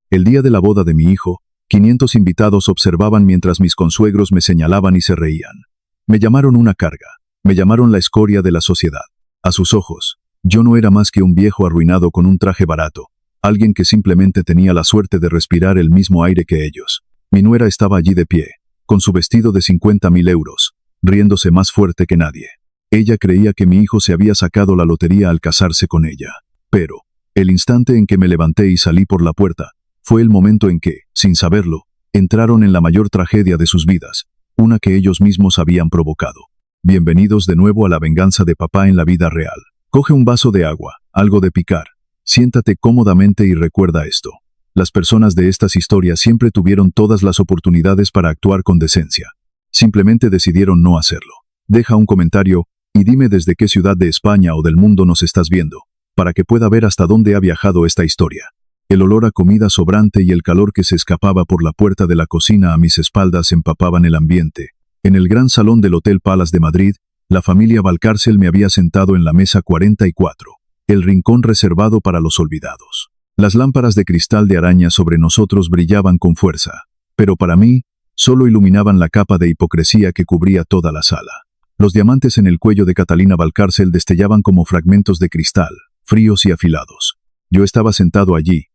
El día de la boda de mi hijo, 500 invitados observaban mientras mis consuegros me señalaban y se reían. Me llamaron una carga. Me llamaron la escoria de la sociedad. A sus ojos, yo no era más que un viejo arruinado con un traje barato. Alguien que simplemente tenía la suerte de respirar el mismo aire que ellos. Mi nuera estaba allí de pie, con su vestido de 50.000 euros, riéndose más fuerte que nadie. Ella creía que mi hijo se había sacado la lotería al casarse con ella. Pero, el instante en que me levanté y salí por la puerta, fue el momento en que, sin saberlo, entraron en la mayor tragedia de sus vidas, una que ellos mismos habían provocado. Bienvenidos de nuevo a la venganza de papá en la vida real. Coge un vaso de agua, algo de picar. Siéntate cómodamente y recuerda esto. Las personas de estas historias siempre tuvieron todas las oportunidades para actuar con decencia. Simplemente decidieron no hacerlo. Deja un comentario y dime desde qué ciudad de España o del mundo nos estás viendo, para que pueda ver hasta dónde ha viajado esta historia. El olor a comida sobrante y el calor que se escapaba por la puerta de la cocina a mis espaldas empapaban el ambiente. En el gran salón del Hotel Palace de Madrid, la familia Valcárcel me había sentado en la mesa 44, el rincón reservado para los olvidados. Las lámparas de cristal de araña sobre nosotros brillaban con fuerza, pero para mí, solo iluminaban la capa de hipocresía que cubría toda la sala. Los diamantes en el cuello de Catalina Valcárcel destellaban como fragmentos de cristal, fríos y afilados. Yo estaba sentado allí,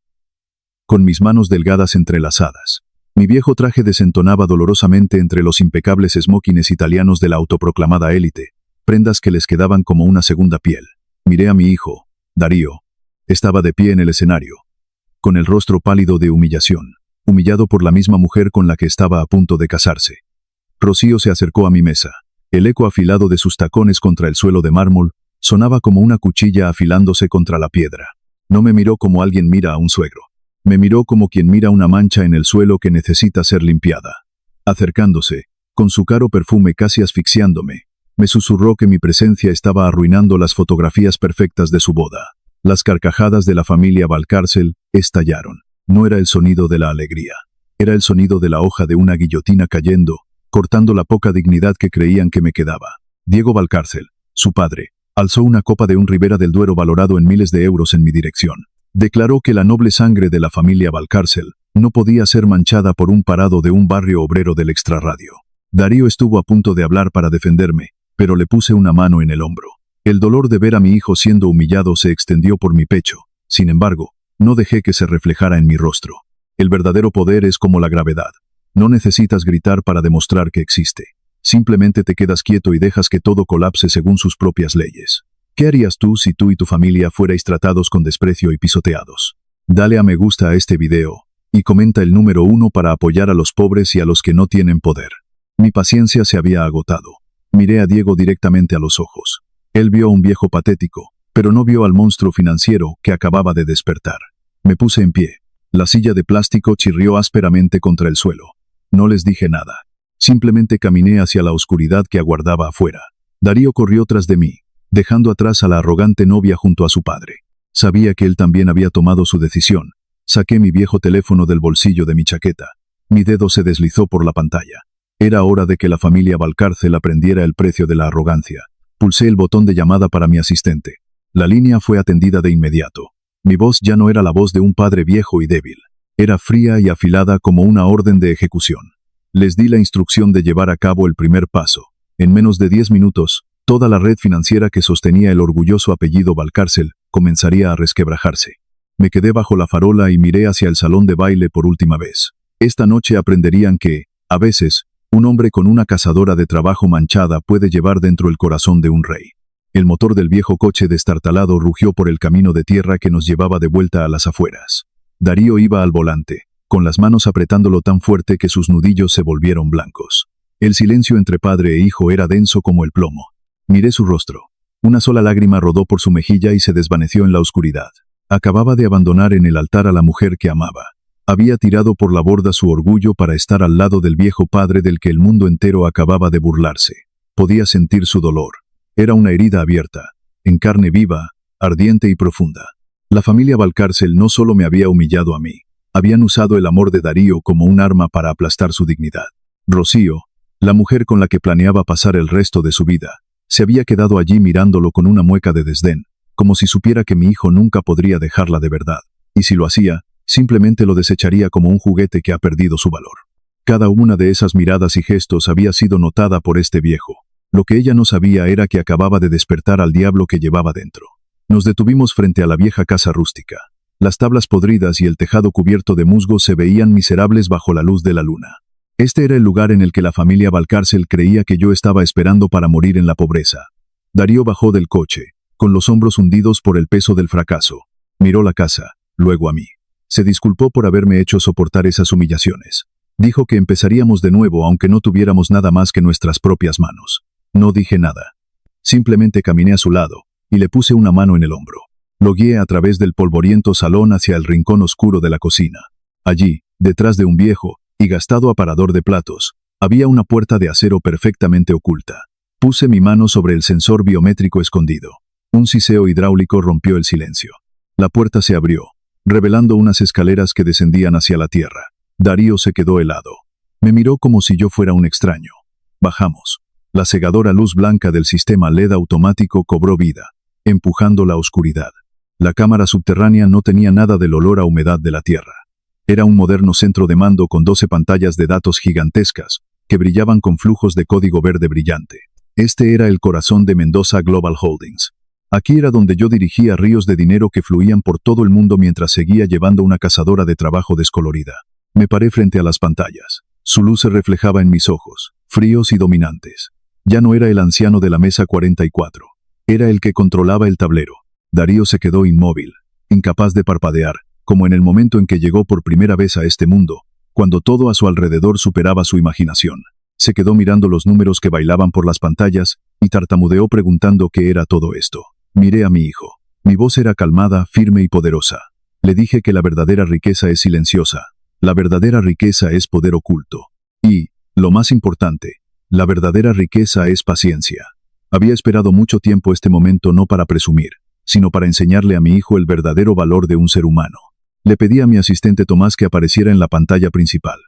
con mis manos delgadas entrelazadas. Mi viejo traje desentonaba dolorosamente entre los impecables smokines italianos de la autoproclamada élite, prendas que les quedaban como una segunda piel. Miré a mi hijo, Darío. Estaba de pie en el escenario, con el rostro pálido de humillación, humillado por la misma mujer con la que estaba a punto de casarse. Rocío se acercó a mi mesa. El eco afilado de sus tacones contra el suelo de mármol sonaba como una cuchilla afilándose contra la piedra. No me miró como alguien mira a un suegro. Me miró como quien mira una mancha en el suelo que necesita ser limpiada. Acercándose, con su caro perfume casi asfixiándome, me susurró que mi presencia estaba arruinando las fotografías perfectas de su boda. Las carcajadas de la familia Valcárcel estallaron. No era el sonido de la alegría. Era el sonido de la hoja de una guillotina cayendo, cortando la poca dignidad que creían que me quedaba. Diego Valcárcel, su padre, alzó una copa de un Ribera del Duero valorado en miles de euros en mi dirección. Declaró que la noble sangre de la familia Valcárcel no podía ser manchada por un parado de un barrio obrero del extrarradio. Darío estuvo a punto de hablar para defenderme, pero le puse una mano en el hombro. El dolor de ver a mi hijo siendo humillado se extendió por mi pecho. Sin embargo, no dejé que se reflejara en mi rostro. El verdadero poder es como la gravedad. No necesitas gritar para demostrar que existe. Simplemente te quedas quieto y dejas que todo colapse según sus propias leyes. ¿Qué harías tú si tú y tu familia fuerais tratados con desprecio y pisoteados? Dale a me gusta a este video y comenta el número 1 para apoyar a los pobres y a los que no tienen poder. Mi paciencia se había agotado. Miré a Diego directamente a los ojos. Él vio a un viejo patético, pero no vio al monstruo financiero que acababa de despertar. Me puse en pie. La silla de plástico chirrió ásperamente contra el suelo. No les dije nada. Simplemente caminé hacia la oscuridad que aguardaba afuera. Darío corrió tras de mí, dejando atrás a la arrogante novia junto a su padre. Sabía que él también había tomado su decisión. Saqué mi viejo teléfono del bolsillo de mi chaqueta. Mi dedo se deslizó por la pantalla. Era hora de que la familia Valcárcel aprendiera el precio de la arrogancia. Pulsé el botón de llamada para mi asistente. La línea fue atendida de inmediato. Mi voz ya no era la voz de un padre viejo y débil. Era fría y afilada como una orden de ejecución. Les di la instrucción de llevar a cabo el primer paso. En menos de 10 minutos, toda la red financiera que sostenía el orgulloso apellido Valcárcel comenzaría a resquebrajarse. Me quedé bajo la farola y miré hacia el salón de baile por última vez. Esta noche aprenderían que, a veces, un hombre con una cazadora de trabajo manchada puede llevar dentro el corazón de un rey. El motor del viejo coche destartalado rugió por el camino de tierra que nos llevaba de vuelta a las afueras. Darío iba al volante, con las manos apretándolo tan fuerte que sus nudillos se volvieron blancos. El silencio entre padre e hijo era denso como el plomo. Miré su rostro. Una sola lágrima rodó por su mejilla y se desvaneció en la oscuridad. Acababa de abandonar en el altar a la mujer que amaba. Había tirado por la borda su orgullo para estar al lado del viejo padre del que el mundo entero acababa de burlarse. Podía sentir su dolor. Era una herida abierta, en carne viva, ardiente y profunda. La familia Valcárcel no solo me había humillado a mí, habían usado el amor de Darío como un arma para aplastar su dignidad. Rocío, la mujer con la que planeaba pasar el resto de su vida, se había quedado allí mirándolo con una mueca de desdén, como si supiera que mi hijo nunca podría dejarla de verdad, y si lo hacía, simplemente lo desecharía como un juguete que ha perdido su valor. Cada una de esas miradas y gestos había sido notada por este viejo. Lo que ella no sabía era que acababa de despertar al diablo que llevaba dentro. Nos detuvimos frente a la vieja casa rústica. Las tablas podridas y el tejado cubierto de musgo se veían miserables bajo la luz de la luna. Este era el lugar en el que la familia Valcárcel creía que yo estaba esperando para morir en la pobreza. Darío bajó del coche, con los hombros hundidos por el peso del fracaso. Miró la casa, luego a mí. Se disculpó por haberme hecho soportar esas humillaciones. Dijo que empezaríamos de nuevo aunque no tuviéramos nada más que nuestras propias manos. No dije nada. Simplemente caminé a su lado, y le puse una mano en el hombro. Lo guié a través del polvoriento salón hacia el rincón oscuro de la cocina. Allí, detrás de un viejo y gastado aparador de platos, había una puerta de acero perfectamente oculta. Puse mi mano sobre el sensor biométrico escondido. Un siseo hidráulico rompió el silencio. La puerta se abrió, revelando unas escaleras que descendían hacia la tierra. Darío se quedó helado. Me miró como si yo fuera un extraño. Bajamos. La cegadora luz blanca del sistema LED automático cobró vida, empujando la oscuridad. La cámara subterránea no tenía nada del olor a humedad de la tierra. Era un moderno centro de mando con 12 pantallas de datos gigantescas, que brillaban con flujos de código verde brillante. Este era el corazón de Mendoza Global Holdings. Aquí era donde yo dirigía ríos de dinero que fluían por todo el mundo mientras seguía llevando una cazadora de trabajo descolorida. Me paré frente a las pantallas. Su luz se reflejaba en mis ojos, fríos y dominantes. Ya no era el anciano de la mesa 44. Era el que controlaba el tablero. Darío se quedó inmóvil, incapaz de parpadear, como en el momento en que llegó por primera vez a este mundo, cuando todo a su alrededor superaba su imaginación. Se quedó mirando los números que bailaban por las pantallas y tartamudeó preguntando qué era todo esto. Miré a mi hijo. Mi voz era calmada, firme y poderosa. Le dije que la verdadera riqueza es silenciosa. La verdadera riqueza es poder oculto. Y, lo más importante, la verdadera riqueza es paciencia. Había esperado mucho tiempo este momento no para presumir, sino para enseñarle a mi hijo el verdadero valor de un ser humano. Le pedí a mi asistente Tomás que apareciera en la pantalla principal.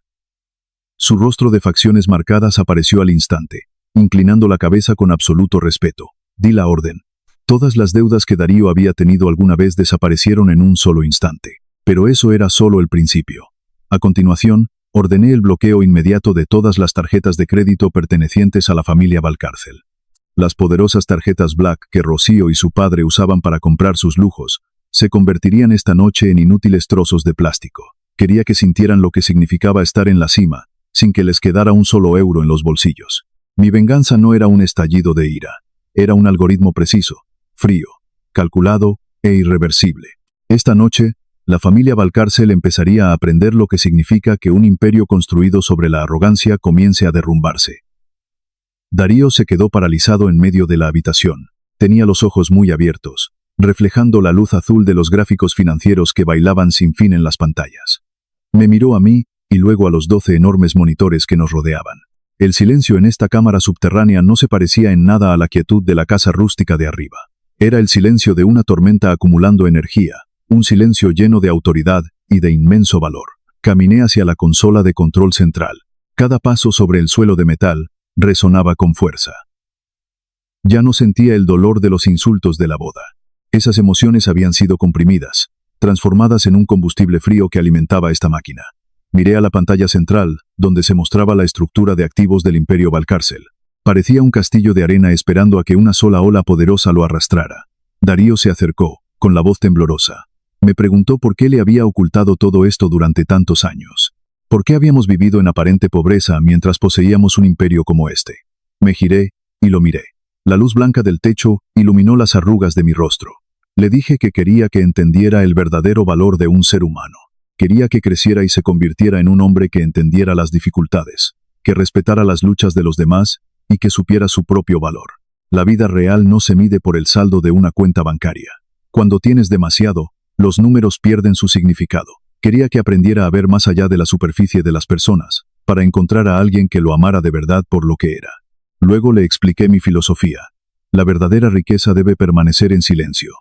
Su rostro de facciones marcadas apareció al instante, inclinando la cabeza con absoluto respeto. Di la orden. Todas las deudas que Darío había tenido alguna vez desaparecieron en un solo instante. Pero eso era solo el principio. A continuación, ordené el bloqueo inmediato de todas las tarjetas de crédito pertenecientes a la familia Valcárcel. Las poderosas tarjetas Black que Rocío y su padre usaban para comprar sus lujos, se convertirían esta noche en inútiles trozos de plástico. Quería que sintieran lo que significaba estar en la cima, sin que les quedara un solo euro en los bolsillos. Mi venganza no era un estallido de ira. Era un algoritmo preciso, frío, calculado e irreversible. Esta noche, la familia Valcárcel empezaría a aprender lo que significa que un imperio construido sobre la arrogancia comience a derrumbarse. Darío se quedó paralizado en medio de la habitación. Tenía los ojos muy abiertos, reflejando la luz azul de los gráficos financieros que bailaban sin fin en las pantallas. Me miró a mí, y luego a los 12 enormes monitores que nos rodeaban. El silencio en esta cámara subterránea no se parecía en nada a la quietud de la casa rústica de arriba. Era el silencio de una tormenta acumulando energía, un silencio lleno de autoridad y de inmenso valor. Caminé hacia la consola de control central. Cada paso sobre el suelo de metal resonaba con fuerza. Ya no sentía el dolor de los insultos de la boda. Esas emociones habían sido comprimidas, transformadas en un combustible frío que alimentaba esta máquina. Miré a la pantalla central, donde se mostraba la estructura de activos del Imperio Valcárcel. Parecía un castillo de arena esperando a que una sola ola poderosa lo arrastrara. Darío se acercó, con la voz temblorosa. Me preguntó por qué le había ocultado todo esto durante tantos años. ¿Por qué habíamos vivido en aparente pobreza mientras poseíamos un imperio como este? Me giré y lo miré. La luz blanca del techo iluminó las arrugas de mi rostro. Le dije que quería que entendiera el verdadero valor de un ser humano. Quería que creciera y se convirtiera en un hombre que entendiera las dificultades, que respetara las luchas de los demás y que supiera su propio valor. La vida real no se mide por el saldo de una cuenta bancaria. Cuando tienes demasiado, los números pierden su significado. Quería que aprendiera a ver más allá de la superficie de las personas, para encontrar a alguien que lo amara de verdad por lo que era. Luego le expliqué mi filosofía. La verdadera riqueza debe permanecer en silencio.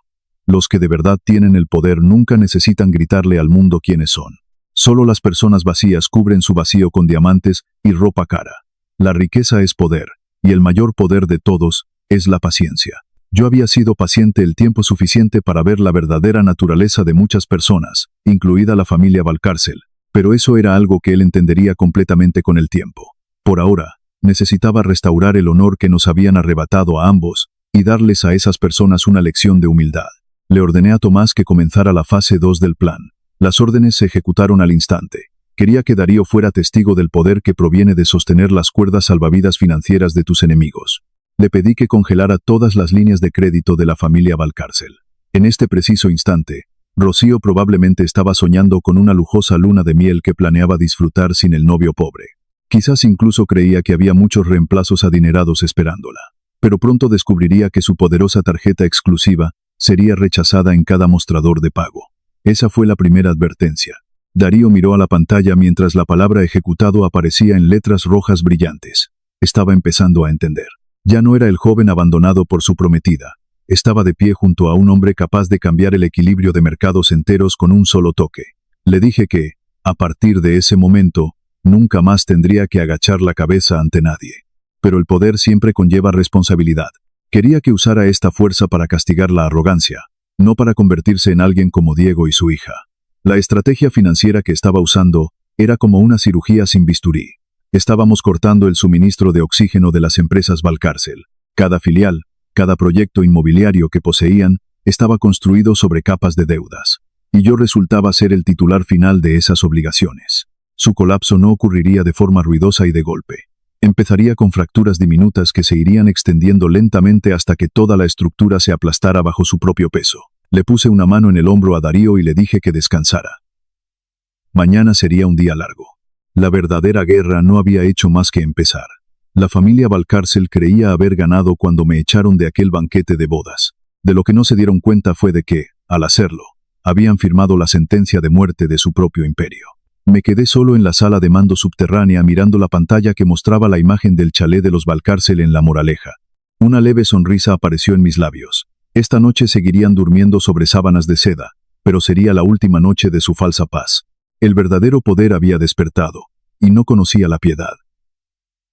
Los que de verdad tienen el poder nunca necesitan gritarle al mundo quiénes son. Solo las personas vacías cubren su vacío con diamantes y ropa cara. La riqueza es poder, y el mayor poder de todos es la paciencia. Yo había sido paciente el tiempo suficiente para ver la verdadera naturaleza de muchas personas, incluida la familia Valcárcel, pero eso era algo que él entendería completamente con el tiempo. Por ahora, necesitaba restaurar el honor que nos habían arrebatado a ambos y darles a esas personas una lección de humildad. Le ordené a Tomás que comenzara la fase 2 del plan. Las órdenes se ejecutaron al instante. Quería que Darío fuera testigo del poder que proviene de sostener las cuerdas salvavidas financieras de tus enemigos. Le pedí que congelara todas las líneas de crédito de la familia Valcárcel. En este preciso instante, Rocío probablemente estaba soñando con una lujosa luna de miel que planeaba disfrutar sin el novio pobre. Quizás incluso creía que había muchos reemplazos adinerados esperándola. Pero pronto descubriría que su poderosa tarjeta exclusiva sería rechazada en cada mostrador de pago. Esa fue la primera advertencia. Darío miró a la pantalla mientras la palabra ejecutado aparecía en letras rojas brillantes. Estaba empezando a entender. Ya no era el joven abandonado por su prometida. Estaba de pie junto a un hombre capaz de cambiar el equilibrio de mercados enteros con un solo toque. Le dije que, a partir de ese momento, nunca más tendría que agachar la cabeza ante nadie. Pero el poder siempre conlleva responsabilidad. Quería que usara esta fuerza para castigar la arrogancia, no para convertirse en alguien como Diego y su hija. La estrategia financiera que estaba usando era como una cirugía sin bisturí. Estábamos cortando el suministro de oxígeno de las empresas Valcárcel. Cada filial, cada proyecto inmobiliario que poseían, estaba construido sobre capas de deudas. Y yo resultaba ser el titular final de esas obligaciones. Su colapso no ocurriría de forma ruidosa y de golpe. Empezaría con fracturas diminutas que se irían extendiendo lentamente hasta que toda la estructura se aplastara bajo su propio peso. Le puse una mano en el hombro a Darío y le dije que descansara. Mañana sería un día largo. La verdadera guerra no había hecho más que empezar. La familia Valcárcel creía haber ganado cuando me echaron de aquel banquete de bodas. De lo que no se dieron cuenta fue de que, al hacerlo, habían firmado la sentencia de muerte de su propio imperio. Me quedé solo en la sala de mando subterránea mirando la pantalla que mostraba la imagen del chalet de los Valcárcel en La Moraleja. Una leve sonrisa apareció en mis labios. Esta noche seguirían durmiendo sobre sábanas de seda, pero sería la última noche de su falsa paz. El verdadero poder había despertado, y no conocía la piedad.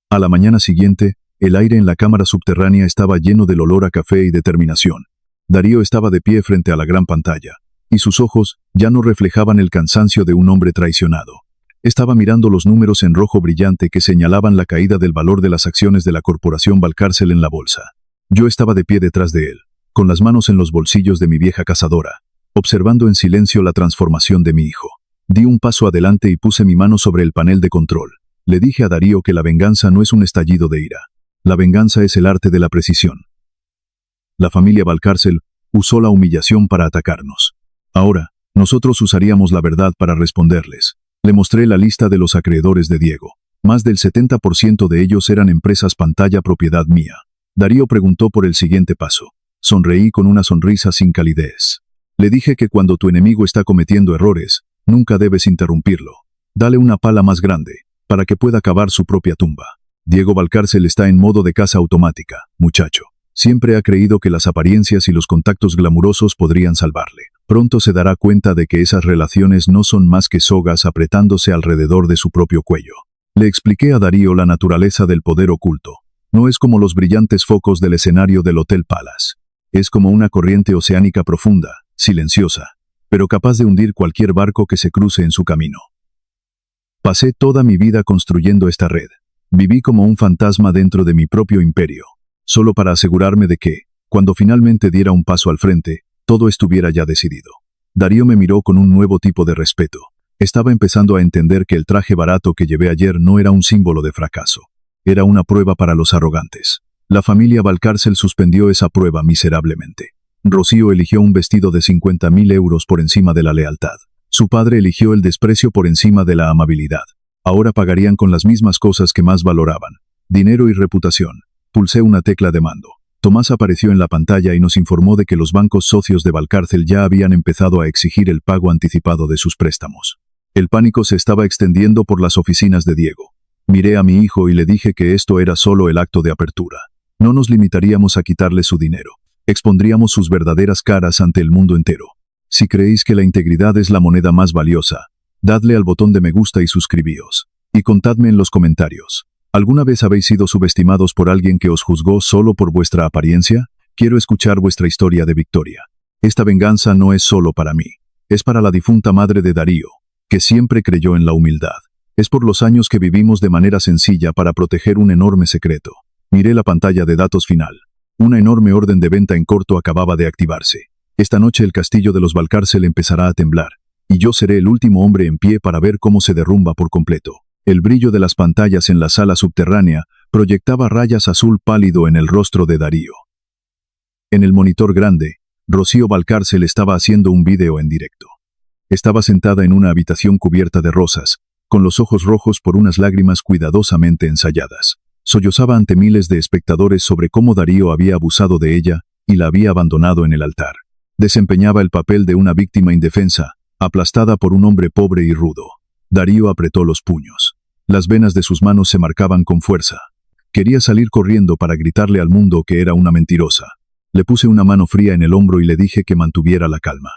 A la mañana siguiente, el aire en la cámara subterránea estaba lleno del olor a café y determinación. Darío estaba de pie frente a la gran pantalla, y sus ojos ya no reflejaban el cansancio de un hombre traicionado. Estaba mirando los números en rojo brillante que señalaban la caída del valor de las acciones de la corporación Valcárcel en la bolsa. Yo estaba de pie detrás de él, con las manos en los bolsillos de mi vieja cazadora, observando en silencio la transformación de mi hijo. Di un paso adelante y puse mi mano sobre el panel de control. Le dije a Darío que la venganza no es un estallido de ira. La venganza es el arte de la precisión. La familia Valcárcel usó la humillación para atacarnos. Ahora, nosotros usaríamos la verdad para responderles. Le mostré la lista de los acreedores de Diego. Más del 70% de ellos eran empresas pantalla propiedad mía. Darío preguntó por el siguiente paso. Sonreí con una sonrisa sin calidez. Le dije que cuando tu enemigo está cometiendo errores, nunca debes interrumpirlo. Dale una pala más grande, para que pueda cavar su propia tumba. Diego Valcárcel está en modo de caza automática, muchacho. Siempre ha creído que las apariencias y los contactos glamurosos podrían salvarle. Pronto se dará cuenta de que esas relaciones no son más que sogas apretándose alrededor de su propio cuello. Le expliqué a Darío la naturaleza del poder oculto. No es como los brillantes focos del escenario del Hotel Palace. Es como una corriente oceánica profunda, silenciosa, pero capaz de hundir cualquier barco que se cruce en su camino. Pasé toda mi vida construyendo esta red. Viví como un fantasma dentro de mi propio imperio, solo para asegurarme de que, cuando finalmente diera un paso al frente, todo estuviera ya decidido. Darío me miró con un nuevo tipo de respeto. Estaba empezando a entender que el traje barato que llevé ayer no era un símbolo de fracaso. Era una prueba para los arrogantes. La familia Valcárcel suspendió esa prueba miserablemente. Rocío eligió un vestido de 50.000 euros por encima de la lealtad. Su padre eligió el desprecio por encima de la amabilidad. Ahora pagarían con las mismas cosas que más valoraban: dinero y reputación. Pulsé una tecla de mando. Tomás apareció en la pantalla y nos informó de que los bancos socios de Valcárcel ya habían empezado a exigir el pago anticipado de sus préstamos. El pánico se estaba extendiendo por las oficinas de Diego. Miré a mi hijo y le dije que esto era solo el acto de apertura. No nos limitaríamos a quitarle su dinero. Expondríamos sus verdaderas caras ante el mundo entero. Si creéis que la integridad es la moneda más valiosa, dadle al botón de me gusta y suscribíos. Y contadme en los comentarios. ¿Alguna vez habéis sido subestimados por alguien que os juzgó solo por vuestra apariencia? Quiero escuchar vuestra historia de victoria. Esta venganza no es solo para mí. Es para la difunta madre de Darío, que siempre creyó en la humildad. Es por los años que vivimos de manera sencilla para proteger un enorme secreto. Miré la pantalla de datos final. Una enorme orden de venta en corto acababa de activarse. Esta noche el castillo de los Valcárcel empezará a temblar, y yo seré el último hombre en pie para ver cómo se derrumba por completo. El brillo de las pantallas en la sala subterránea proyectaba rayas azul pálido en el rostro de Darío. En el monitor grande, Rocío Valcárcel estaba haciendo un vídeo en directo. Estaba sentada en una habitación cubierta de rosas, con los ojos rojos por unas lágrimas cuidadosamente ensayadas. Sollozaba ante miles de espectadores sobre cómo Darío había abusado de ella y la había abandonado en el altar. Desempeñaba el papel de una víctima indefensa, aplastada por un hombre pobre y rudo. Darío apretó los puños. Las venas de sus manos se marcaban con fuerza. Quería salir corriendo para gritarle al mundo que era una mentirosa. Le puse una mano fría en el hombro y le dije que mantuviera la calma.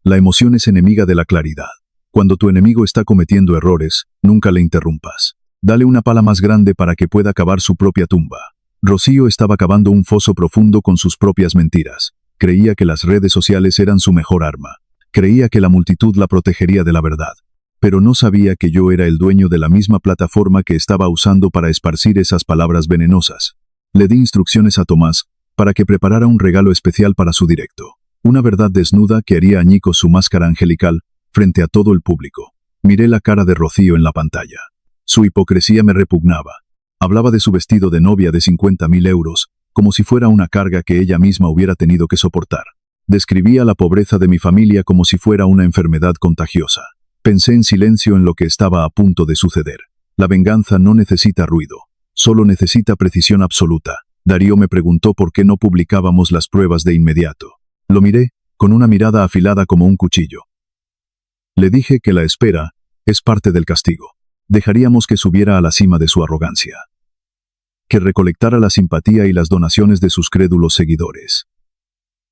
La emoción es enemiga de la claridad. Cuando tu enemigo está cometiendo errores, nunca le interrumpas. Dale una pala más grande para que pueda cavar su propia tumba. Rocío estaba cavando un foso profundo con sus propias mentiras. Creía que las redes sociales eran su mejor arma. Creía que la multitud la protegería de la verdad. Pero no sabía que yo era el dueño de la misma plataforma que estaba usando para esparcir esas palabras venenosas. Le di instrucciones a Tomás para que preparara un regalo especial para su directo. Una verdad desnuda que haría añicos su máscara angelical frente a todo el público. Miré la cara de Rocío en la pantalla. Su hipocresía me repugnaba. Hablaba de su vestido de novia de 50.000 euros, como si fuera una carga que ella misma hubiera tenido que soportar. Describía la pobreza de mi familia como si fuera una enfermedad contagiosa. Pensé en silencio en lo que estaba a punto de suceder. La venganza no necesita ruido, solo necesita precisión absoluta. Darío me preguntó por qué no publicábamos las pruebas de inmediato. Lo miré, con una mirada afilada como un cuchillo. Le dije que la espera es parte del castigo. Dejaríamos que subiera a la cima de su arrogancia. Que recolectara la simpatía y las donaciones de sus crédulos seguidores.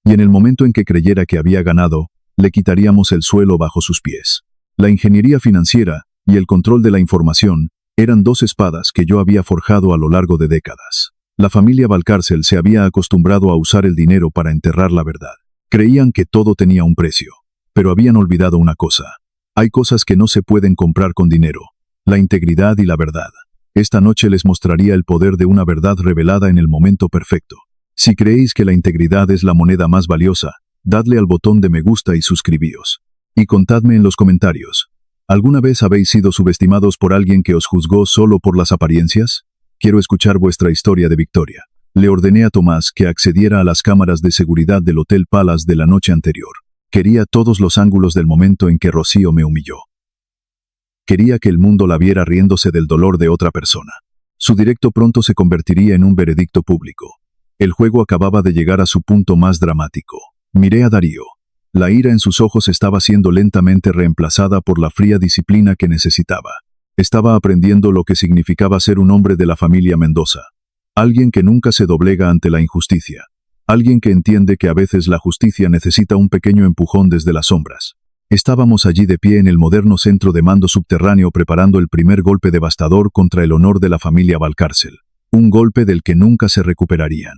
Y en el momento en que creyera que había ganado, le quitaríamos el suelo bajo sus pies. La ingeniería financiera y el control de la información eran dos espadas que yo había forjado a lo largo de décadas. La familia Valcárcel se había acostumbrado a usar el dinero para enterrar la verdad. Creían que todo tenía un precio, pero habían olvidado una cosa. Hay cosas que no se pueden comprar con dinero: la integridad y la verdad. Esta noche les mostraría el poder de una verdad revelada en el momento perfecto. Si creéis que la integridad es la moneda más valiosa, dadle al botón de me gusta y suscribíos. Y contadme en los comentarios, ¿alguna vez habéis sido subestimados por alguien que os juzgó solo por las apariencias? Quiero escuchar vuestra historia de victoria. Le ordené a Tomás que accediera a las cámaras de seguridad del Hotel Palace de la noche anterior. Quería todos los ángulos del momento en que Rocío me humilló. Quería que el mundo la viera riéndose del dolor de otra persona. Su directo pronto se convertiría en un veredicto público. El juego acababa de llegar a su punto más dramático. Miré a Darío. La ira en sus ojos estaba siendo lentamente reemplazada por la fría disciplina que necesitaba. Estaba aprendiendo lo que significaba ser un hombre de la familia Mendoza. Alguien que nunca se doblega ante la injusticia. Alguien que entiende que a veces la justicia necesita un pequeño empujón desde las sombras. Estábamos allí de pie en el moderno centro de mando subterráneo preparando el primer golpe devastador contra el honor de la familia Valcárcel. Un golpe del que nunca se recuperarían.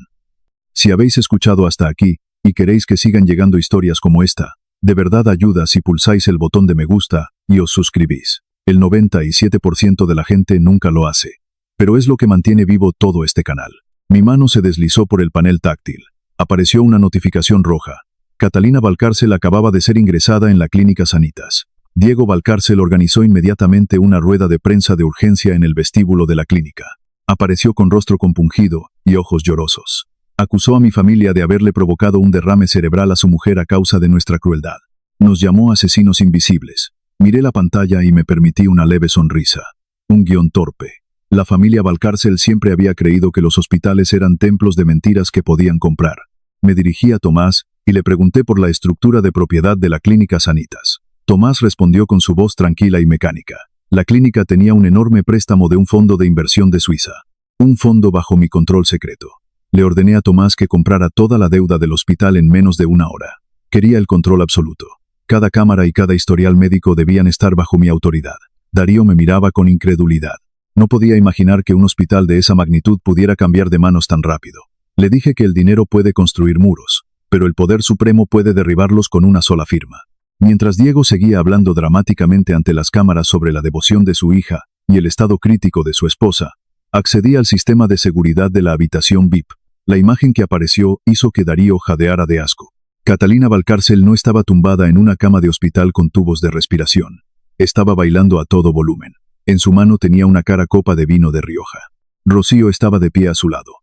Si habéis escuchado hasta aquí, y queréis que sigan llegando historias como esta, de verdad ayuda si pulsáis el botón de me gusta y os suscribís. El 97% de la gente nunca lo hace. Pero es lo que mantiene vivo todo este canal. Mi mano se deslizó por el panel táctil. Apareció una notificación roja. Catalina Valcárcel acababa de ser ingresada en la clínica Sanitas. Diego Valcárcel organizó inmediatamente una rueda de prensa de urgencia en el vestíbulo de la clínica. Apareció con rostro compungido y ojos llorosos. Acusó a mi familia de haberle provocado un derrame cerebral a su mujer a causa de nuestra crueldad. Nos llamó asesinos invisibles. Miré la pantalla y me permití una leve sonrisa. Un guión torpe. La familia Valcárcel siempre había creído que los hospitales eran templos de mentiras que podían comprar. Me dirigí a Tomás y le pregunté por la estructura de propiedad de la clínica Sanitas. Tomás respondió con su voz tranquila y mecánica. La clínica tenía un enorme préstamo de un fondo de inversión de Suiza. Un fondo bajo mi control secreto. Le ordené a Tomás que comprara toda la deuda del hospital en menos de una hora. Quería el control absoluto. Cada cámara y cada historial médico debían estar bajo mi autoridad. Darío me miraba con incredulidad. No podía imaginar que un hospital de esa magnitud pudiera cambiar de manos tan rápido. Le dije que el dinero puede construir muros, pero el poder supremo puede derribarlos con una sola firma. Mientras Diego seguía hablando dramáticamente ante las cámaras sobre la devoción de su hija y el estado crítico de su esposa, accedí al sistema de seguridad de la habitación VIP. La imagen que apareció hizo que Darío jadeara de asco. Catalina Valcárcel no estaba tumbada en una cama de hospital con tubos de respiración. Estaba bailando a todo volumen. En su mano tenía una cara copa de vino de Rioja. Rocío estaba de pie a su lado.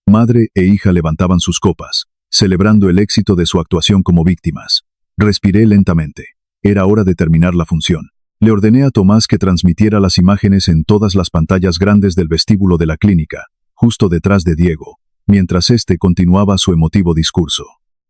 Madre e hija levantaban sus copas, celebrando el éxito de su actuación como víctimas. Respiré lentamente. Era hora de terminar la función. Le ordené a Tomás que transmitiera las imágenes en todas las pantallas grandes del vestíbulo de la clínica, justo detrás de Diego, mientras éste continuaba su emotivo discurso.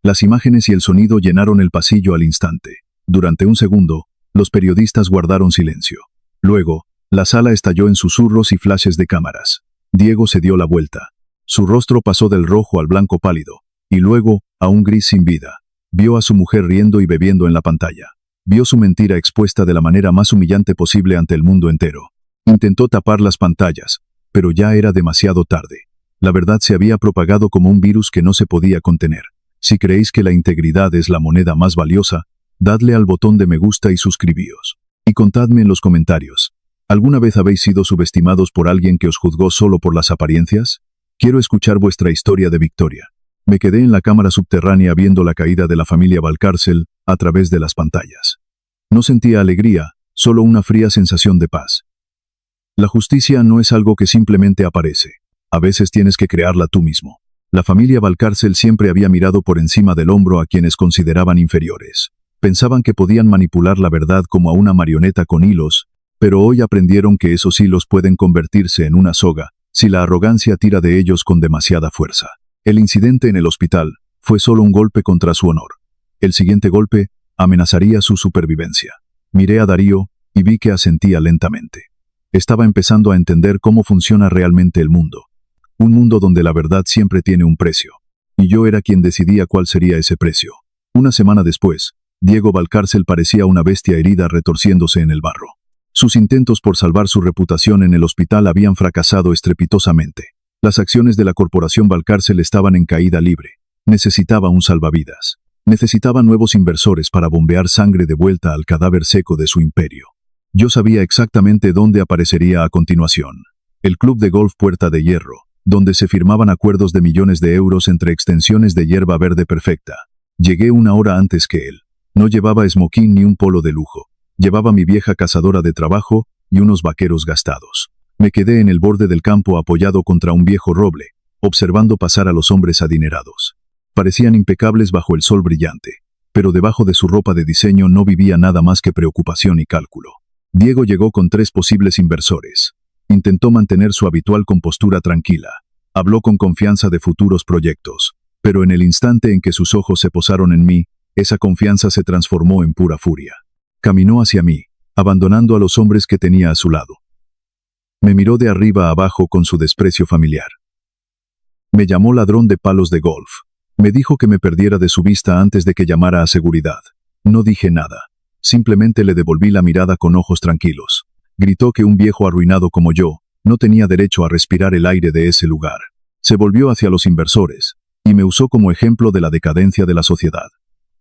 Las imágenes y el sonido llenaron el pasillo al instante. Durante un segundo, los periodistas guardaron silencio. Luego, la sala estalló en susurros y flashes de cámaras. Diego se dio la vuelta. Su rostro pasó del rojo al blanco pálido, y luego, a un gris sin vida. Vio a su mujer riendo y bebiendo en la pantalla. Vio su mentira expuesta de la manera más humillante posible ante el mundo entero. Intentó tapar las pantallas, pero ya era demasiado tarde. La verdad se había propagado como un virus que no se podía contener. Si creéis que la integridad es la moneda más valiosa, dadle al botón de me gusta y suscribíos. Y contadme en los comentarios. ¿Alguna vez habéis sido subestimados por alguien que os juzgó solo por las apariencias? Quiero escuchar vuestra historia de victoria. Me quedé en la cámara subterránea viendo la caída de la familia Valcárcel a través de las pantallas. No sentía alegría, solo una fría sensación de paz. La justicia no es algo que simplemente aparece. A veces tienes que crearla tú mismo. La familia Valcárcel siempre había mirado por encima del hombro a quienes consideraban inferiores. Pensaban que podían manipular la verdad como a una marioneta con hilos, pero hoy aprendieron que esos hilos pueden convertirse en una soga si la arrogancia tira de ellos con demasiada fuerza. El incidente en el hospital fue solo un golpe contra su honor. El siguiente golpe amenazaría su supervivencia. Miré a Darío y vi que asentía lentamente. Estaba empezando a entender cómo funciona realmente el mundo. Un mundo donde la verdad siempre tiene un precio. Y yo era quien decidía cuál sería ese precio. Una semana después, Diego Valcárcel parecía una bestia herida retorciéndose en el barro. Sus intentos por salvar su reputación en el hospital habían fracasado estrepitosamente. Las acciones de la corporación Valcárcel estaban en caída libre. Necesitaba un salvavidas. Necesitaba nuevos inversores para bombear sangre de vuelta al cadáver seco de su imperio. Yo sabía exactamente dónde aparecería a continuación. El club de golf Puerta de Hierro, donde se firmaban acuerdos de millones de euros entre extensiones de hierba verde perfecta. Llegué una hora antes que él. No llevaba esmoquín ni un polo de lujo. Llevaba mi vieja cazadora de trabajo y unos vaqueros gastados. Me quedé en el borde del campo apoyado contra un viejo roble, observando pasar a los hombres adinerados. Parecían impecables bajo el sol brillante, pero debajo de su ropa de diseño no vivía nada más que preocupación y cálculo. Diego llegó con 3 posibles inversores. Intentó mantener su habitual compostura tranquila. Habló con confianza de futuros proyectos, pero en el instante en que sus ojos se posaron en mí, esa confianza se transformó en pura furia. Caminó hacia mí, abandonando a los hombres que tenía a su lado. Me miró de arriba a abajo con su desprecio familiar. Me llamó ladrón de palos de golf. Me dijo que me perdiera de su vista antes de que llamara a seguridad. No dije nada. Simplemente le devolví la mirada con ojos tranquilos. Gritó que un viejo arruinado como yo no tenía derecho a respirar el aire de ese lugar. Se volvió hacia los inversores y me usó como ejemplo de la decadencia de la sociedad.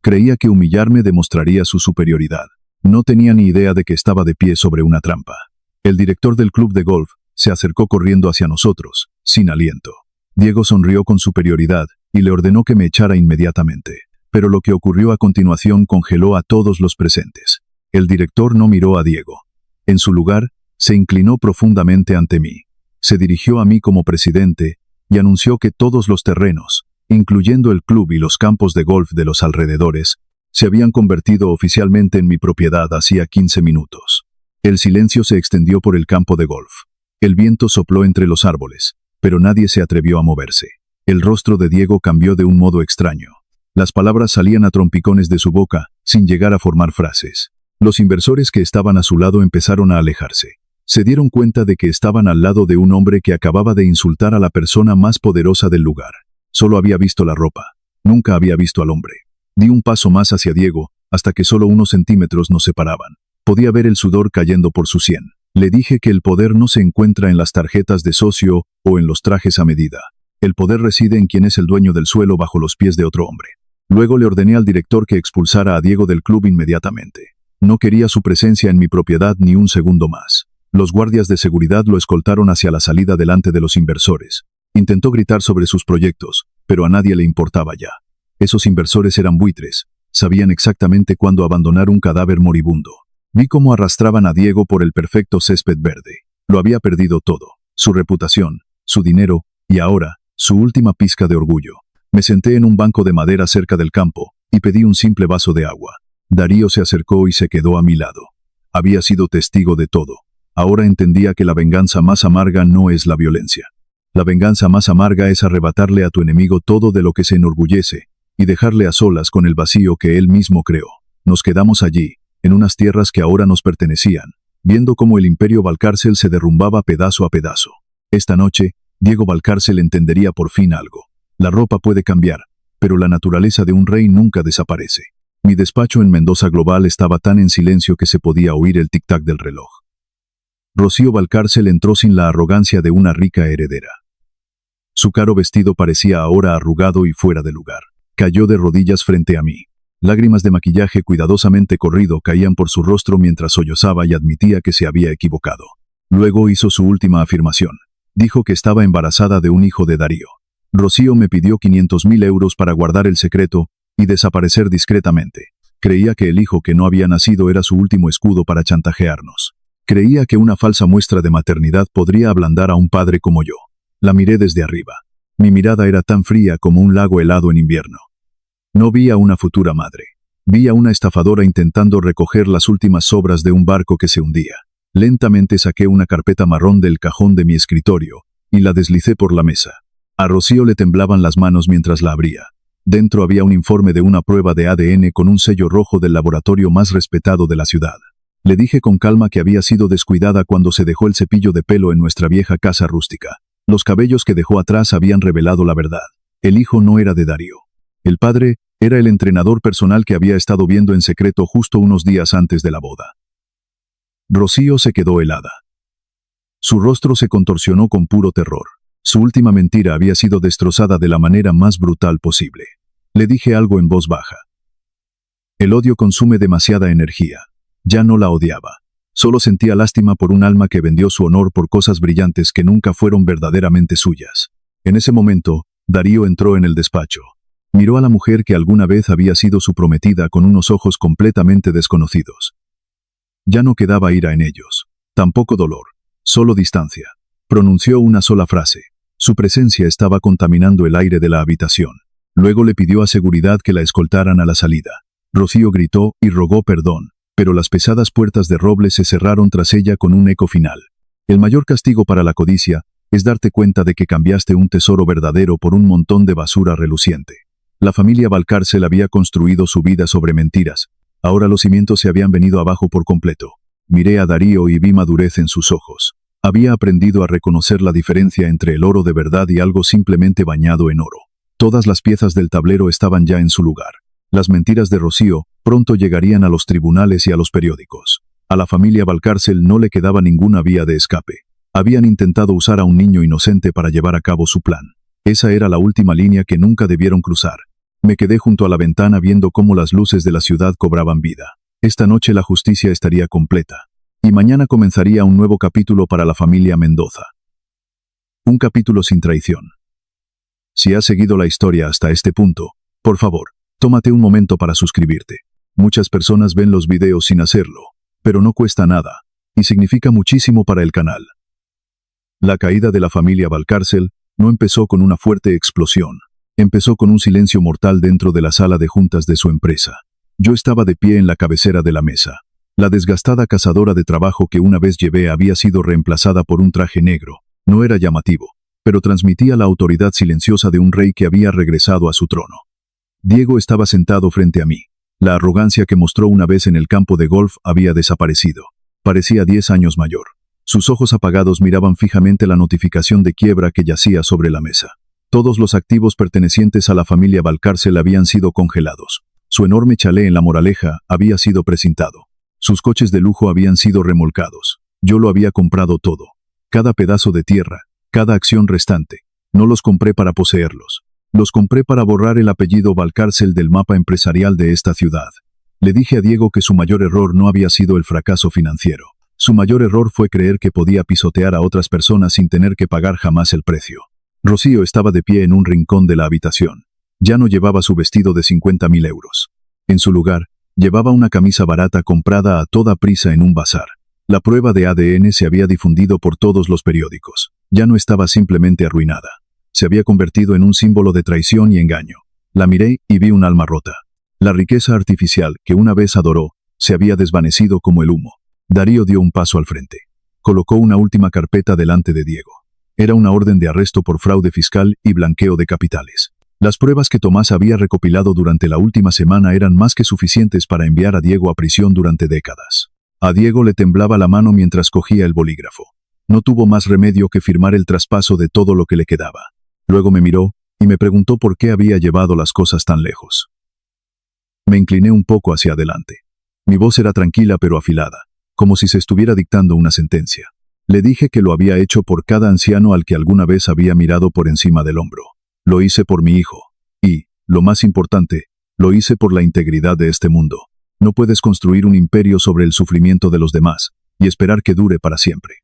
Creía que humillarme demostraría su superioridad. No tenía ni idea de que estaba de pie sobre una trampa. El director del club de golf se acercó corriendo hacia nosotros, sin aliento. Diego sonrió con superioridad y le ordenó que me echara inmediatamente. Pero lo que ocurrió a continuación congeló a todos los presentes. El director no miró a Diego. En su lugar, se inclinó profundamente ante mí. Se dirigió a mí como presidente y anunció que todos los terrenos, incluyendo el club y los campos de golf de los alrededores, se habían convertido oficialmente en mi propiedad hacía 15 minutos. El silencio se extendió por el campo de golf. El viento sopló entre los árboles, pero nadie se atrevió a moverse. El rostro de Diego cambió de un modo extraño. Las palabras salían a trompicones de su boca, sin llegar a formar frases. Los inversores que estaban a su lado empezaron a alejarse. Se dieron cuenta de que estaban al lado de un hombre que acababa de insultar a la persona más poderosa del lugar. Solo había visto la ropa. Nunca había visto al hombre. Di un paso más hacia Diego, hasta que solo unos centímetros nos separaban. Podía ver el sudor cayendo por su sien. Le dije que el poder no se encuentra en las tarjetas de socio o en los trajes a medida. El poder reside en quien es el dueño del suelo bajo los pies de otro hombre. Luego le ordené al director que expulsara a Diego del club inmediatamente. No quería su presencia en mi propiedad ni un segundo más. Los guardias de seguridad lo escoltaron hacia la salida delante de los inversores. Intentó gritar sobre sus proyectos, pero a nadie le importaba ya. Esos inversores eran buitres. Sabían exactamente cuándo abandonar un cadáver moribundo. Vi cómo arrastraban a Diego por el perfecto césped verde. Lo había perdido todo. Su reputación, su dinero, y ahora, su última pizca de orgullo. Me senté en un banco de madera cerca del campo, y pedí un simple vaso de agua. Darío se acercó y se quedó a mi lado. Había sido testigo de todo. Ahora entendía que la venganza más amarga no es la violencia. La venganza más amarga es arrebatarle a tu enemigo todo de lo que se enorgullece, y dejarle a solas con el vacío que él mismo creó. Nos quedamos allí, en unas tierras que ahora nos pertenecían, viendo cómo el imperio Valcárcel se derrumbaba pedazo a pedazo. Esta noche, Diego Valcárcel entendería por fin algo. La ropa puede cambiar, pero la naturaleza de un rey nunca desaparece. Mi despacho en Mendoza Global estaba tan en silencio que se podía oír el tic-tac del reloj. Rocío Valcárcel entró sin la arrogancia de una rica heredera. Su caro vestido parecía ahora arrugado y fuera de lugar. Cayó de rodillas frente a mí. Lágrimas de maquillaje cuidadosamente corrido caían por su rostro mientras sollozaba y admitía que se había equivocado. Luego hizo su última afirmación. Dijo que estaba embarazada de un hijo de Darío. Rocío me pidió 500.000 euros para guardar el secreto y desaparecer discretamente. Creía que el hijo que no había nacido era su último escudo para chantajearnos. Creía que una falsa muestra de maternidad podría ablandar a un padre como yo. La miré desde arriba. Mi mirada era tan fría como un lago helado en invierno. No vi a una futura madre. Vi a una estafadora intentando recoger las últimas sobras de un barco que se hundía. Lentamente saqué una carpeta marrón del cajón de mi escritorio y la deslicé por la mesa. A Rocío le temblaban las manos mientras la abría. Dentro había un informe de una prueba de ADN con un sello rojo del laboratorio más respetado de la ciudad. Le dije con calma que había sido descuidada cuando se dejó el cepillo de pelo en nuestra vieja casa rústica. Los cabellos que dejó atrás habían revelado la verdad. El hijo no era de Darío. El padre era el entrenador personal que había estado viendo en secreto justo unos días antes de la boda. Rocío se quedó helada. Su rostro se contorsionó con puro terror. Su última mentira había sido destrozada de la manera más brutal posible. Le dije algo en voz baja. El odio consume demasiada energía. Ya no la odiaba. Solo sentía lástima por un alma que vendió su honor por cosas brillantes que nunca fueron verdaderamente suyas. En ese momento, Darío entró en el despacho. Miró a la mujer que alguna vez había sido su prometida con unos ojos completamente desconocidos. Ya no quedaba ira en ellos. Tampoco dolor. Solo distancia. Pronunció una sola frase. Su presencia estaba contaminando el aire de la habitación. Luego le pidió a seguridad que la escoltaran a la salida. Rocío gritó y rogó perdón, pero las pesadas puertas de roble se cerraron tras ella con un eco final. El mayor castigo para la codicia es darte cuenta de que cambiaste un tesoro verdadero por un montón de basura reluciente. La familia Valcárcel había construido su vida sobre mentiras. Ahora los cimientos se habían venido abajo por completo. Miré a Darío y vi madurez en sus ojos. Había aprendido a reconocer la diferencia entre el oro de verdad y algo simplemente bañado en oro. Todas las piezas del tablero estaban ya en su lugar. Las mentiras de Rocío pronto llegarían a los tribunales y a los periódicos. A la familia Valcárcel no le quedaba ninguna vía de escape. Habían intentado usar a un niño inocente para llevar a cabo su plan. Esa era la última línea que nunca debieron cruzar. Me quedé junto a la ventana viendo cómo las luces de la ciudad cobraban vida. Esta noche la justicia estaría completa. Y mañana comenzaría un nuevo capítulo para la familia Mendoza. Un capítulo sin traición. Si has seguido la historia hasta este punto, por favor, tómate un momento para suscribirte. Muchas personas ven los videos sin hacerlo, pero no cuesta nada, y significa muchísimo para el canal. La caída de la familia Valcárcel no empezó con una fuerte explosión. Empezó con un silencio mortal dentro de la sala de juntas de su empresa. Yo estaba de pie en la cabecera de la mesa. La desgastada cazadora de trabajo que una vez llevé había sido reemplazada por un traje negro. No era llamativo, pero transmitía la autoridad silenciosa de un rey que había regresado a su trono. Diego estaba sentado frente a mí. La arrogancia que mostró una vez en el campo de golf había desaparecido. Parecía 10 años mayor. Sus ojos apagados miraban fijamente la notificación de quiebra que yacía sobre la mesa. Todos los activos pertenecientes a la familia Valcárcel habían sido congelados. Su enorme chalé en La Moraleja había sido precintado. Sus coches de lujo habían sido remolcados. Yo lo había comprado todo. Cada pedazo de tierra, cada acción restante. No los compré para poseerlos. Los compré para borrar el apellido Valcárcel del mapa empresarial de esta ciudad. Le dije a Diego que su mayor error no había sido el fracaso financiero. Su mayor error fue creer que podía pisotear a otras personas sin tener que pagar jamás el precio. Rocío estaba de pie en un rincón de la habitación. Ya no llevaba su vestido de 50.000 euros. En su lugar, llevaba una camisa barata comprada a toda prisa en un bazar. La prueba de ADN se había difundido por todos los periódicos. Ya no estaba simplemente arruinada. Se había convertido en un símbolo de traición y engaño. La miré y vi un alma rota. La riqueza artificial, que una vez adoró, se había desvanecido como el humo. Darío dio un paso al frente. Colocó una última carpeta delante de Diego. Era una orden de arresto por fraude fiscal y blanqueo de capitales. Las pruebas que Tomás había recopilado durante la última semana eran más que suficientes para enviar a Diego a prisión durante décadas. A Diego le temblaba la mano mientras cogía el bolígrafo. No tuvo más remedio que firmar el traspaso de todo lo que le quedaba. Luego me miró y me preguntó por qué había llevado las cosas tan lejos. Me incliné un poco hacia adelante. Mi voz era tranquila pero afilada, como si se estuviera dictando una sentencia. Le dije que lo había hecho por cada anciano al que alguna vez había mirado por encima del hombro. Lo hice por mi hijo. Y, lo más importante, lo hice por la integridad de este mundo. No puedes construir un imperio sobre el sufrimiento de los demás y esperar que dure para siempre.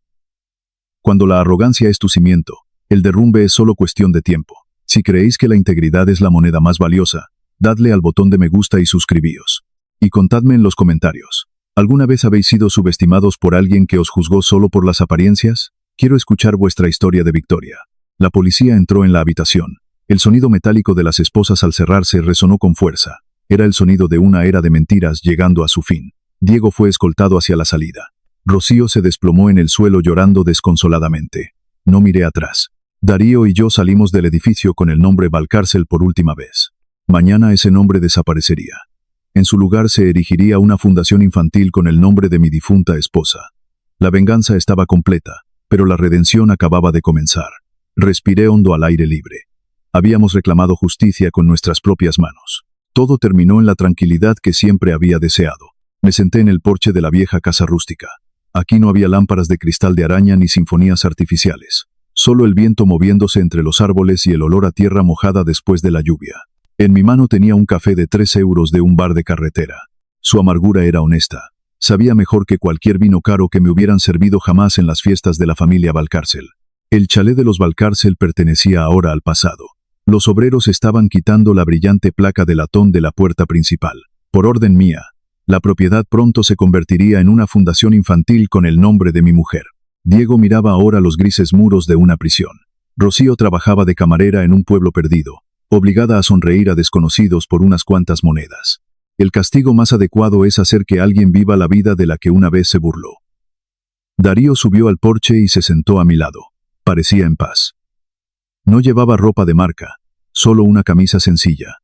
Cuando la arrogancia es tu cimiento, el derrumbe es solo cuestión de tiempo. Si creéis que la integridad es la moneda más valiosa, dadle al botón de me gusta y suscribíos. Y contadme en los comentarios. ¿Alguna vez habéis sido subestimados por alguien que os juzgó solo por las apariencias? Quiero escuchar vuestra historia de victoria. La policía entró en la habitación. El sonido metálico de las esposas al cerrarse resonó con fuerza. Era el sonido de una era de mentiras llegando a su fin. Diego fue escoltado hacia la salida. Rocío se desplomó en el suelo llorando desconsoladamente. No miré atrás. Darío y yo salimos del edificio con el nombre Valcárcel por última vez. Mañana ese nombre desaparecería. En su lugar se erigiría una fundación infantil con el nombre de mi difunta esposa. La venganza estaba completa, pero la redención acababa de comenzar. Respiré hondo al aire libre. Habíamos reclamado justicia con nuestras propias manos. Todo terminó en la tranquilidad que siempre había deseado. Me senté en el porche de la vieja casa rústica. Aquí no había lámparas de cristal de araña ni sinfonías artificiales. Solo el viento moviéndose entre los árboles y el olor a tierra mojada después de la lluvia. En mi mano tenía un café de 3 euros de un bar de carretera. Su amargura era honesta. Sabía mejor que cualquier vino caro que me hubieran servido jamás en las fiestas de la familia Valcárcel. El chalet de los Valcárcel pertenecía ahora al pasado. Los obreros estaban quitando la brillante placa de latón de la puerta principal. Por orden mía, la propiedad pronto se convertiría en una fundación infantil con el nombre de mi mujer. Diego miraba ahora los grises muros de una prisión. Rocío trabajaba de camarera en un pueblo perdido, obligada a sonreír a desconocidos por unas cuantas monedas. El castigo más adecuado es hacer que alguien viva la vida de la que una vez se burló. Darío subió al porche y se sentó a mi lado. Parecía en paz. No llevaba ropa de marca, solo una camisa sencilla.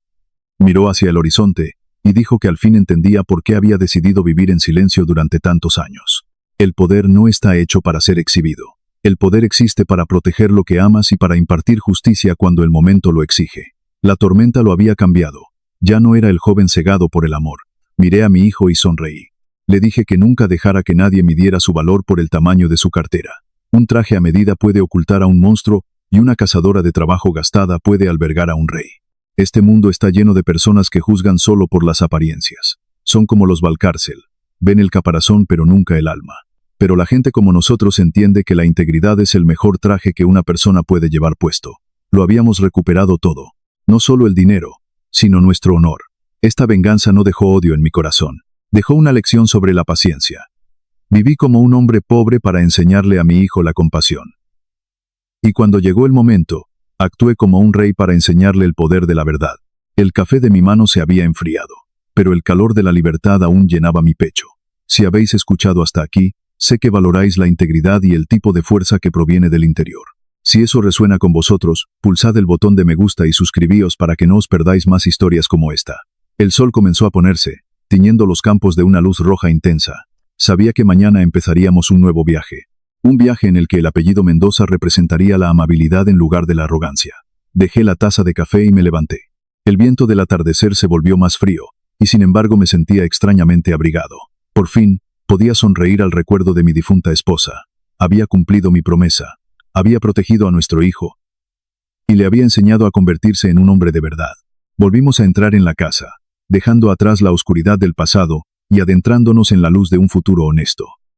Miró hacia el horizonte y dijo que al fin entendía por qué había decidido vivir en silencio durante tantos años. El poder no está hecho para ser exhibido. El poder existe para proteger lo que amas y para impartir justicia cuando el momento lo exige. La tormenta lo había cambiado. Ya no era el joven cegado por el amor. Miré a mi hijo y sonreí. Le dije que nunca dejara que nadie midiera su valor por el tamaño de su cartera. Un traje a medida puede ocultar a un monstruo y una cazadora de trabajo gastada puede albergar a un rey. Este mundo está lleno de personas que juzgan solo por las apariencias. Son como los Valcárcel. Ven el caparazón pero nunca el alma. Pero la gente como nosotros entiende que la integridad es el mejor traje que una persona puede llevar puesto. Lo habíamos recuperado todo. No solo el dinero, sino nuestro honor. Esta venganza no dejó odio en mi corazón. Dejó una lección sobre la paciencia. Viví como un hombre pobre para enseñarle a mi hijo la compasión. Y cuando llegó el momento, actué como un rey para enseñarle el poder de la verdad. El café de mi mano se había enfriado, pero el calor de la libertad aún llenaba mi pecho. Si habéis escuchado hasta aquí, sé que valoráis la integridad y el tipo de fuerza que proviene del interior. Si eso resuena con vosotros, pulsad el botón de me gusta y suscribíos para que no os perdáis más historias como esta. El sol comenzó a ponerse, tiñendo los campos de una luz roja intensa. Sabía que mañana empezaríamos un nuevo viaje. Un viaje en el que el apellido Mendoza representaría la amabilidad en lugar de la arrogancia. Dejé la taza de café y me levanté. El viento del atardecer se volvió más frío, y sin embargo me sentía extrañamente abrigado. Por fin, podía sonreír al recuerdo de mi difunta esposa. Había cumplido mi promesa. Había protegido a nuestro hijo. y le había enseñado a convertirse en un hombre de verdad. Volvimos a entrar en la casa, dejando atrás la oscuridad del pasado y adentrándonos en la luz de un futuro honesto.